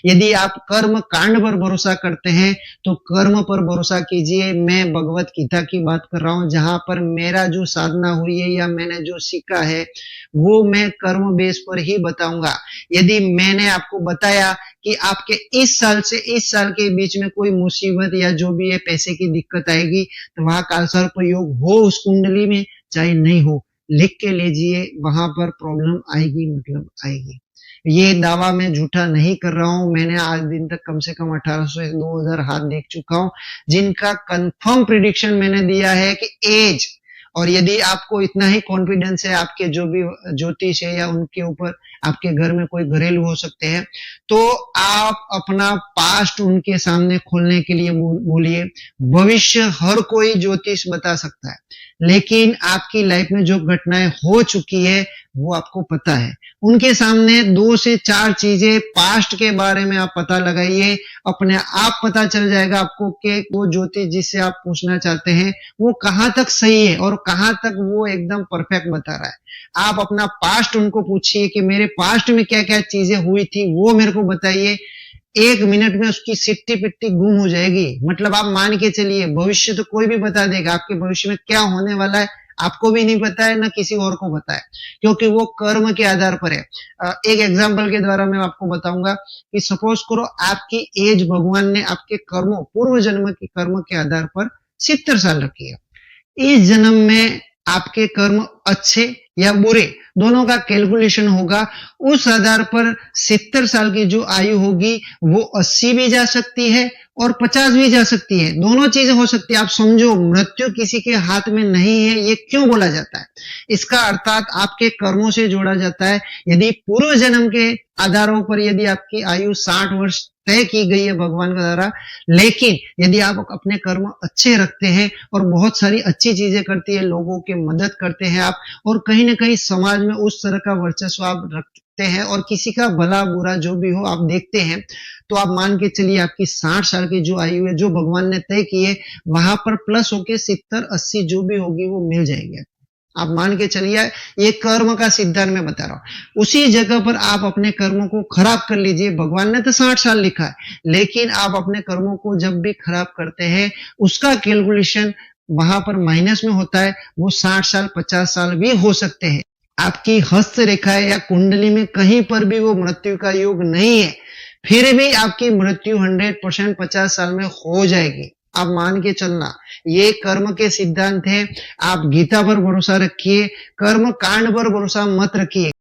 यदि आप कर्म कांड पर भरोसा करते हैं तो कर्म पर भरोसा कीजिए। मैं भगवत गीता की बात कर रहा हूँ, जहां पर मेरा जो साधना हुई है या मैंने जो सीखा है वो मैं कर्म बेस पर ही बताऊंगा। यदि मैंने आपको बताया कि आपके इस साल से इस साल के बीच में कोई मुसीबत या जो भी है पैसे की दिक्कत आएगी, तो वहां कालसर्प योग हो उस कुंडली में चाहे नहीं हो, लिख के लीजिए, वहां पर प्रॉब्लम आएगी, मतलब आएगी। ये दावा मैं झूठा नहीं कर रहा हूं। मैंने आज दिन तक कम से कम 1800 से 2000 हाथ देख चुका हूं, जिनका कंफर्म प्रिडिक्शन मैंने दिया है कि एज, और यदि आपको इतना ही कॉन्फिडेंस है आपके जो भी ज्योतिष है या उनके ऊपर, आपके घर में कोई घरेलू हो सकते हैं, तो आप अपना पास्ट उनके सामने खोलने के लिए बोलिए। भविष्य हर कोई ज्योतिष बता सकता है, लेकिन आपकी लाइफ में जो घटनाएं हो चुकी है वो आपको पता है। उनके सामने 2 से 4 चीजें पास्ट के बारे में आप पता लगाइए, अपने आप पता चल जाएगा आपको कि वो ज्योतिष जिससे आप पूछना चाहते हैं वो कहाँ तक सही है और कहाँ तक वो एकदम परफेक्ट बता रहा है। आप अपना पास्ट उनको पूछिए कि मेरे पास्ट में क्या क्या चीजें हुई थी वो मेरे को बताइए। 1 मिनट में उसकी सिट्टी पिट्टी गुम हो जाएगी। मतलब आप मान के चलिए, भविष्य तो कोई भी बता देगा, आपके भविष्य में क्या होने वाला है आपको भी नहीं पता है, ना किसी और को पता है, क्योंकि वो कर्म के आधार पर है। एक एग्जांपल के द्वारा मैं आपको बताऊंगा कि सपोज करो आपकी एज भगवान ने आपके कर्मों, पूर्व जन्म के कर्म के आधार पर 70 साल रखी है। इस जन्म में आपके कर्म अच्छे या बुरे दोनों का कैलकुलेशन होगा। उस आधार पर 70 साल की जो आयु होगी वो 80 भी जा सकती है और 50 भी जा सकती है, दोनों चीजें हो सकती है। आप समझो, मृत्यु किसी के हाथ में नहीं है। ये क्यों बोला जाता है? इसका अर्थात आपके कर्मों से जोड़ा जाता है। यदि पूर्व जन्म के आधारों पर यदि आपकी आयु 60 वर्ष तय की गई है भगवान के द्वारा, लेकिन यदि आप अपने कर्म अच्छे रखते हैं और बहुत सारी अच्छी चीजें करती है, लोगों की मदद करते हैं आप, और कहीं ना कहीं समाज में उस तरह का वर्चस्व आप रखते हैं और किसी का भला बुरा जो भी हो आप देखते हैं, तो आप मान के चलिए आपकी 60 साल की जो आयु है जो भगवान ने तय की है, वहां पर प्लस होके 70-80 जो भी होगी वो मिल जाएगी। आप मान के चलिए, ये कर्म का सिद्धांत मैं बता रहा हूं। उसी जगह पर आप अपने कर्मों को खराब कर लीजिए। भगवान ने तो 60 साल लिखा है, लेकिन आप अपने कर्मों को जब भी खराब करते हैं उसका कैलकुलेशन वहां पर माइनस में होता है। वो 60 साल 50 साल भी हो सकते हैं। आपकी हस्त रेखा या कुंडली में कहीं पर भी वो मृत्यु का योग नहीं है, फिर भी आपकी मृत्यु 100% 50 साल में हो जाएगी। आप मान के चलना, ये कर्म के सिद्धांत है। आप गीता पर भरोसा रखिए, कर्म कांड पर भरोसा मत रखिए।